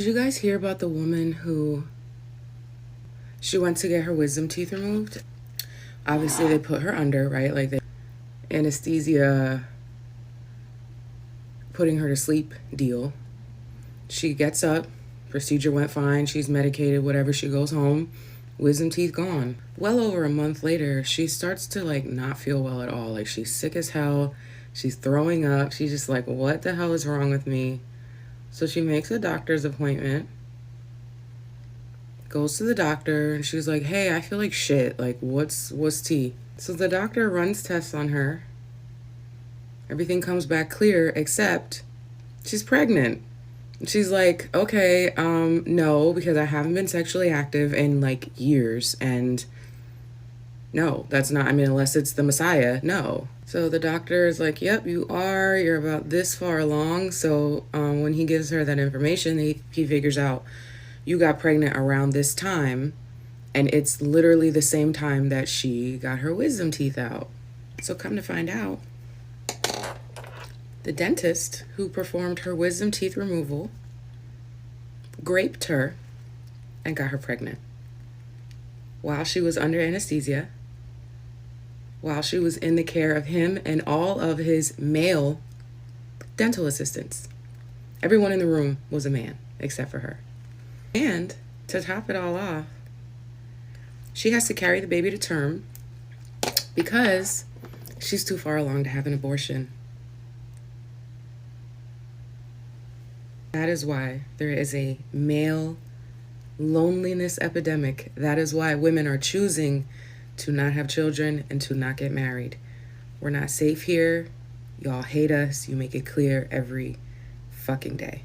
Did you guys hear about the woman who she went to get her wisdom teeth removed? Obviously, they put her under, right? Like the anesthesia, putting her to sleep deal. She gets up, procedure went fine, she's medicated, whatever. She goes home, wisdom teeth gone. Well over a month later, she starts to not feel well at all. Like she's sick as hell. She's throwing up. She's just like, what the hell is wrong with me? So she makes a doctor's appointment, goes to the doctor, and she's like, hey, I feel like shit. Like, what's tea? So the doctor runs tests on her. Everything comes back clear except she's pregnant. She's like, okay, no, because I haven't been sexually active in years, and no, that's not, I mean, unless it's the Messiah, no. So the doctor is like, yep, you are, you're about this far along. So when he gives her that information, he figures out you got pregnant around this time, and it's literally the same time that she got her wisdom teeth out. So come to find out, the dentist who performed her wisdom teeth removal graped her and got her pregnant while she was under anesthesia, while she was in the care of him and all of his male dental assistants. Everyone in the room was a man except for her. And to top it all off, she has to carry the baby to term because she's too far along to have an abortion. That is why there is a male loneliness epidemic. That is why women are choosing to not have children and to not get married. We're not safe here. Y'all hate us. You make it clear every fucking day.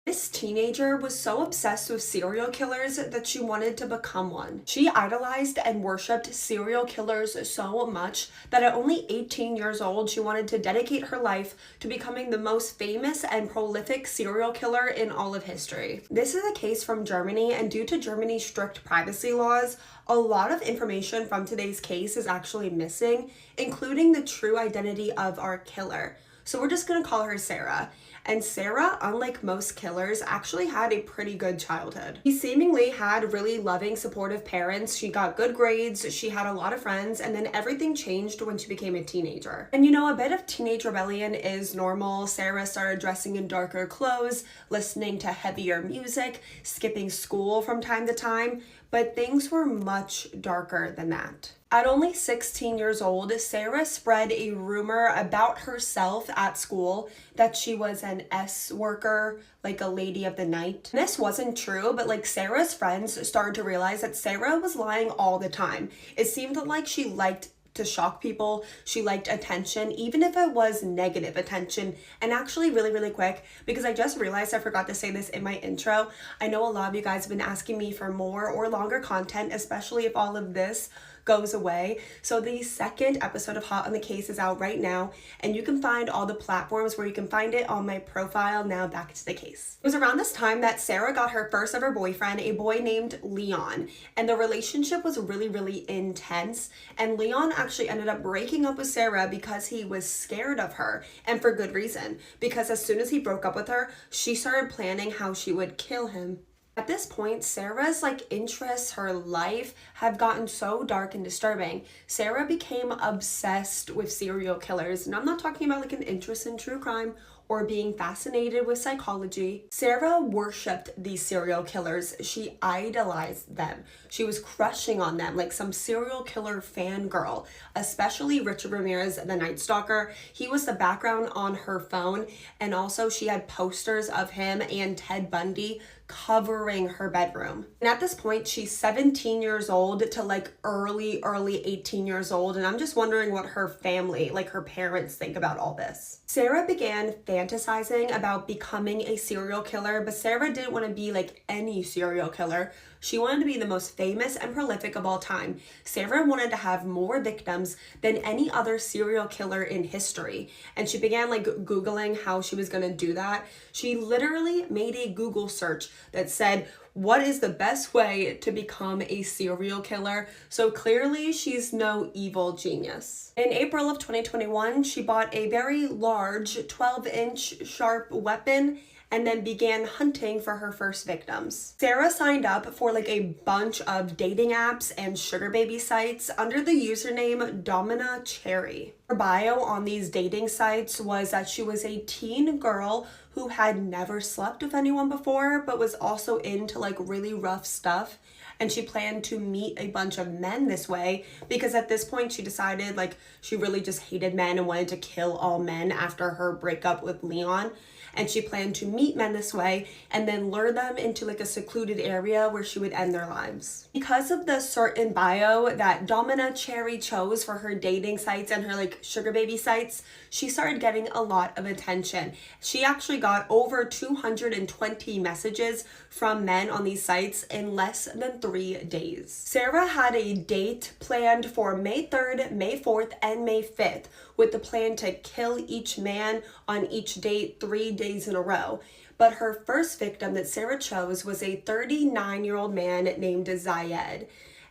This teenager was so obsessed with serial killers that she wanted to become one. She idolized and worshipped serial killers so much that at only 18 years old, she wanted to dedicate her life to becoming the most famous and prolific serial killer in all of history. This is a case from Germany, and due to Germany's strict privacy laws, a lot of information from today's case is actually missing, including the true identity of our killer. So we're just gonna call her Sarah. And Sarah, unlike most killers, actually had a pretty good childhood. She seemingly had really loving, supportive parents. She got good grades, she had a lot of friends, and then everything changed when she became a teenager. And a bit of teenage rebellion is normal. Sarah started dressing in darker clothes, listening to heavier music, skipping school from time to time, but things were much darker than that. At only 16 years old, Sarah spread a rumor about herself at school that she was an S worker, like a lady of the night. And this wasn't true, but Sarah's friends started to realize that Sarah was lying all the time. It seemed like she liked to shock people. She liked attention, even if it was negative attention. And actually really quick, because I just realized I forgot to say this in my intro, I know a lot of you guys have been asking me for more or longer content, especially if all of this goes away. So the second episode of Hot on the Case is out right now, and you can find all the platforms where you can find it on my profile. Now back to the case. It was around this time that Sarah got her first ever boyfriend, a boy named Leon, and the relationship was really intense, and Leon actually ended up breaking up with Sarah because he was scared of her, and for good reason, because as soon as he broke up with her, she started planning how she would kill him. At this point, Sarah's interests, her life had gotten so dark and disturbing. Sarah became obsessed with serial killers, and I'm not talking about an interest in true crime or being fascinated with psychology. Sarah worshipped these serial killers. She idolized them. She was crushing on them like some serial killer fangirl, especially Richard Ramirez, the Night Stalker. He was the background on her phone, and also she had posters of him and Ted Bundy covering her bedroom. And at this point, she's 17 years old to early 18 years old, and I'm just wondering what her family, her parents, think about all this. Sarah began fantasizing about becoming a serial killer, but Sarah didn't want to be any serial killer. She wanted to be the most famous and prolific of all time. Sarah wanted to have more victims than any other serial killer in history. And she began like Googling how she was going to do that. She literally made a Google search that said, what is the best way to become a serial killer? So clearly she's no evil genius. In April of 2021, she bought a very large 12-inch sharp weapon and then began hunting for her first victims. Sarah signed up for like a bunch of dating apps and sugar baby sites under the username Domina Cherry. Her bio on these dating sites was that she was a teen girl who had never slept with anyone before, but was also into like really rough stuff. And she planned to meet a bunch of men this way because at this point she decided like she really just hated men and wanted to kill all men after her breakup with Leon. And she planned to meet men this way and then lure them into like a secluded area where she would end their lives. Because of the certain bio that Domina Cherry chose for her dating sites and her like sugar baby sites, she started getting a lot of attention. She actually got over 220 messages from men on these sites in less than 3 days. Sarah had a date planned for May 3rd, May 4th, and May 5th, with the plan to kill each man on each date 3 days in a row. But her first victim that Sarah chose was a 39-year-old man named Zayed.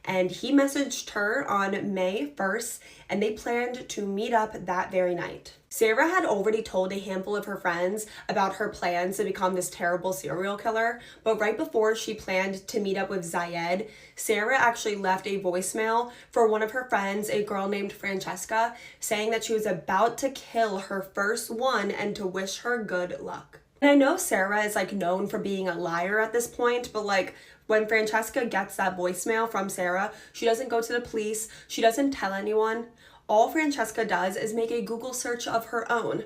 And he messaged her on May 1st, and they planned to meet up that very night. Sarah had already told a handful of her friends about her plans to become this terrible serial killer, but right before she planned to meet up with Zayed, Sarah actually left a voicemail for one of her friends, a girl named Francesca, saying that she was about to kill her first one and to wish her good luck. And I know Sarah is like known for being a liar at this point, but like when Francesca gets that voicemail from Sarah, she doesn't go to the police, she doesn't tell anyone. All Francesca does is make a Google search of her own.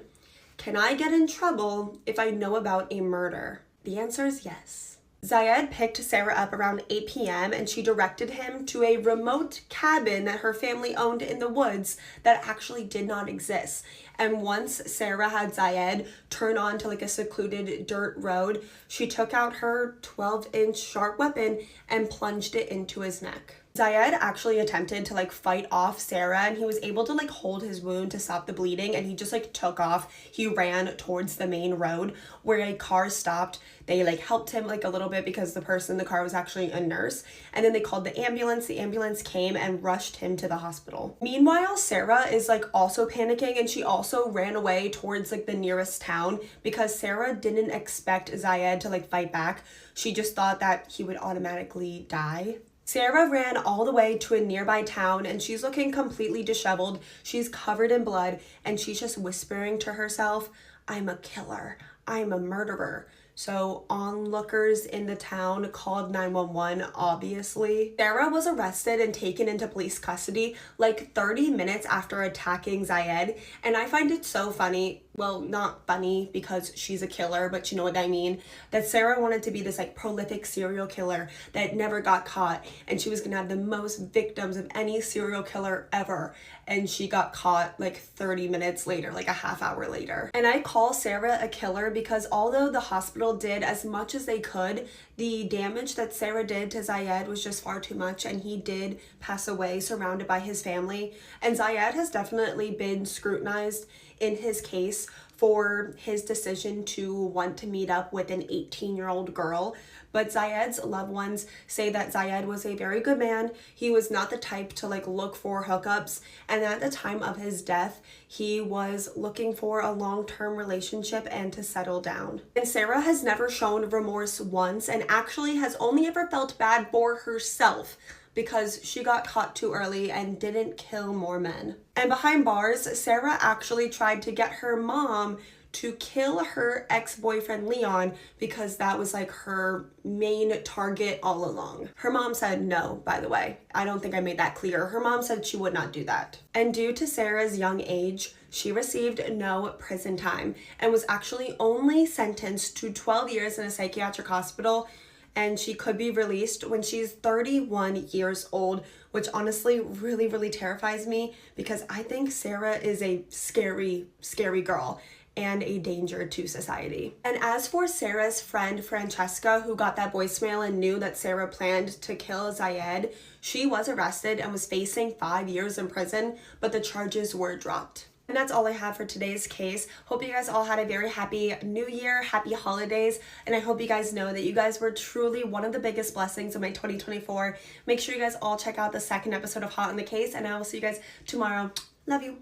Can I get in trouble if I know about a murder? The answer is yes. Zayed picked Sarah up around 8 p.m. and she directed him to a remote cabin that her family owned in the woods that actually did not exist. And once Sarah had Zayed turn on to like a secluded dirt road, she took out her 12-inch sharp weapon and plunged it into his neck. Zayed actually attempted to like fight off Sarah, and he was able to like hold his wound to stop the bleeding, and he just like took off. He ran towards the main road where a car stopped. They like helped him like a little bit because the person in the car was actually a nurse, and then they called the ambulance. The ambulance came and rushed him to the hospital. Meanwhile, Sarah is like also panicking, and she also ran away towards like the nearest town because Sarah didn't expect Zayed to like fight back. She just thought that he would automatically die. Sarah ran all the way to a nearby town, and she's looking completely disheveled. She's covered in blood, and she's just whispering to herself, I'm a killer. I'm a murderer. So onlookers in the town called 911, obviously. Sarah was arrested and taken into police custody like 30 minutes after attacking Zayed, and I find it so funny. Well, not funny because she's a killer, but you know what I mean, that Sarah wanted to be this like prolific serial killer that never got caught, and she was gonna have the most victims of any serial killer ever, and she got caught like 30 minutes later, like a half hour later. And I call Sarah a killer because although the hospital did as much as they could, the damage that Sarah did to Zayed was just far too much, and he did pass away surrounded by his family. And Zayed has definitely been scrutinized in his case for his decision to want to meet up with an 18-year-old girl. But Zayed's loved ones say that Zayed was a very good man. He was not the type to like look for hookups. And at the time of his death, he was looking for a long-term relationship and to settle down. And Sarah has never shown remorse once, and actually has only ever felt bad for herself because she got caught too early and didn't kill more men. And behind bars, Sarah actually tried to get her mom to kill her ex-boyfriend Leon because that was like her main target all along. Her mom said no, by the way. I don't think I made that clear. Her mom said she would not do that. And due to Sarah's young age, she received no prison time and was actually only sentenced to 12 years in a psychiatric hospital, and she could be released when she's 31 years old, which honestly really terrifies me because I think Sarah is a scary, scary girl. and a danger to society. And as for Sarah's friend Francesca, who got that voicemail and knew that Sarah planned to kill Zayed, she was arrested and was facing 5 years in prison, but the charges were dropped. And that's all I have for today's case. Hope you guys all had a very happy new year, happy holidays, and I hope you guys know that you guys were truly one of the biggest blessings of my 2024. Make sure you guys all check out the second episode of Hot on the Case, and I will see you guys tomorrow. Love you.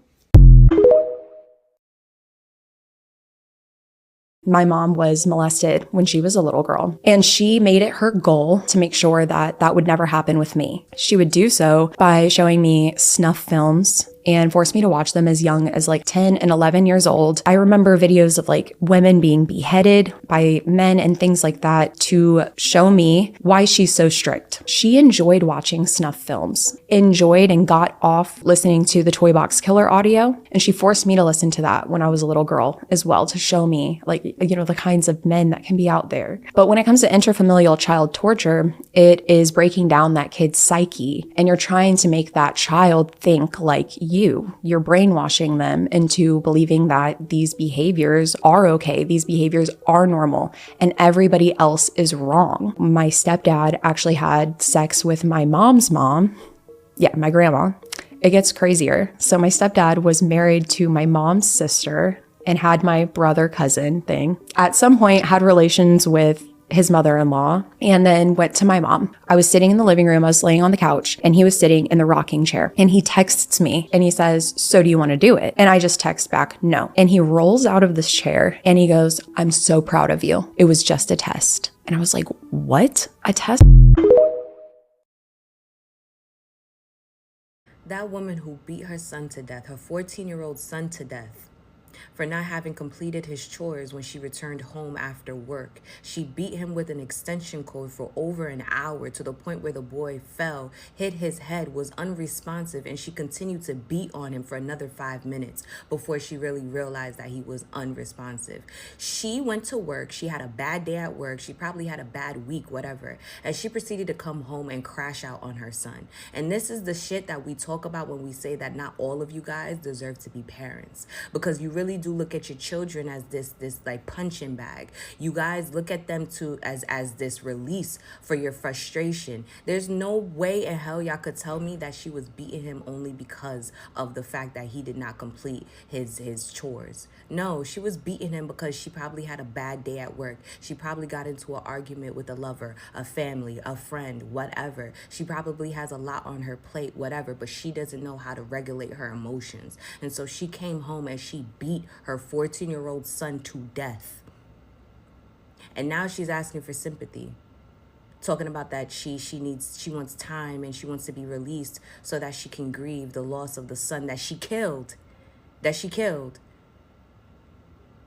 My mom was molested when she was a little girl, and she made it her goal to make sure that that would never happen with me. She would do so by showing me snuff films and forced me to watch them as young as like 10 and 11 years old. I remember videos of like women being beheaded by men and things like that to show me why she's so strict. She enjoyed watching snuff films, enjoyed and got off listening to the Toy Box Killer audio. And she forced me to listen to that when I was a little girl as well, to show me like, you know, the kinds of men that can be out there. But when it comes to intrafamilial child torture, it is breaking down that kid's psyche, and you're trying to make that child think like you're brainwashing them into believing that these behaviors are okay, these behaviors are normal, and everybody else is wrong. My stepdad actually had sex with my mom's mom. Yeah, my grandma. It gets crazier. So my stepdad was married to my mom's sister and had my brother cousin thing. At some point had relations with his mother-in-law, and then went to my mom. I was sitting in the living room, I was laying on the couch, and he was sitting in the rocking chair. And he texts me and he says, "So do you want to do it?" And I just text back, "No." And he rolls out of this chair and he goes, "I'm so proud of you. It was just a test." And I was like, "What? A test?" That woman who beat her son to death, her 14-year-old son to death, for not having completed his chores when she returned home after work. She beat him with an extension cord for over an hour, to the point where the boy fell, hit his head, was unresponsive, and she continued to beat on him for another 5 minutes before she really realized that he was unresponsive. She went to work. She had a bad day at work. She probably had a bad week, whatever. And she proceeded to come home and crash out on her son. And this is the shit that we talk about when we say that not all of you guys deserve to be parents, because you really do look at your children as this like punching bag. You guys look at them too as this release for your frustration. There's no way in hell y'all could tell me that she was beating him only because of the fact that he did not complete his chores. No, she was beating him because she probably had a bad day at work. She probably got into an argument with a lover, a family, a friend, whatever. She probably has a lot on her plate, whatever, but she doesn't know how to regulate her emotions. And so she came home and she beat her 14-year-old son to death. And now she's asking for sympathy, talking about that she wants time and she wants to be released so that she can grieve the loss of the son that she killed.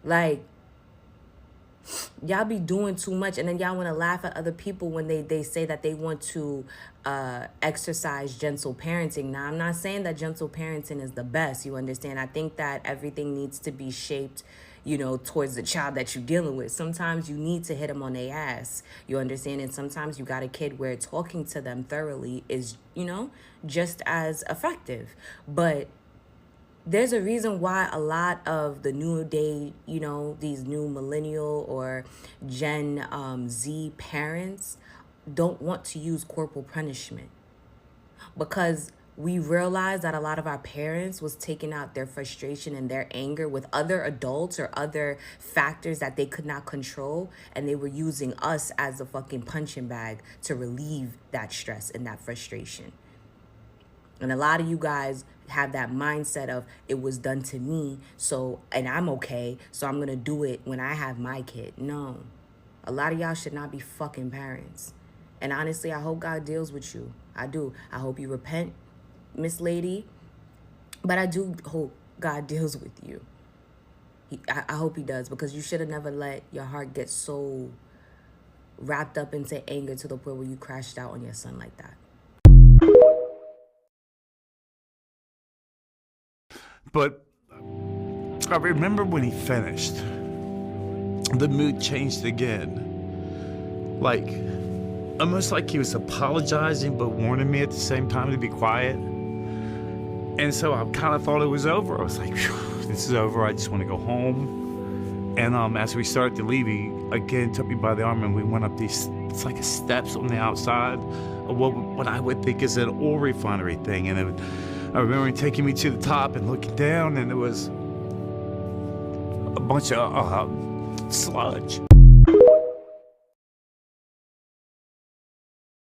Like, y'all be doing too much, and then y'all want to laugh at other people when they say that they want to exercise gentle parenting. Now, I'm not saying that gentle parenting is the best, you understand? I think that everything needs to be shaped, you know, towards the child that you're dealing with. Sometimes you need to hit them on their ass, you understand? And sometimes you got a kid where talking to them thoroughly is, you know, just as effective. But there's a reason why a lot of the new day, you know, these new millennial or Gen Z parents don't want to use corporal punishment, because we realize that a lot of our parents was taking out their frustration and their anger with other adults or other factors that they could not control, and they were using us as a fucking punching bag to relieve that stress and that frustration. And a lot of you guys have that mindset of, it was done to me, so, and I'm okay, so I'm gonna do it when I have my kid. No, a lot of y'all should not be fucking parents. And honestly, I hope God deals with you. I do. I hope you repent, Miss Lady. But I do hope God deals with you. I hope he does, because you should have never let your heart get so wrapped up into anger to the point where you crashed out on your son like that. But I remember when he finished, the mood changed again. Like, almost like he was apologizing but warning me at the same time to be quiet. And so I kind of thought it was over. I was like, this is over. I just want to go home. And as we started to leave, he again took me by the arm and we went up these, it's like a steps on the outside of what I would think is an oil refinery thing. And I remember him taking me to the top and looking down, and there was a bunch of sludge.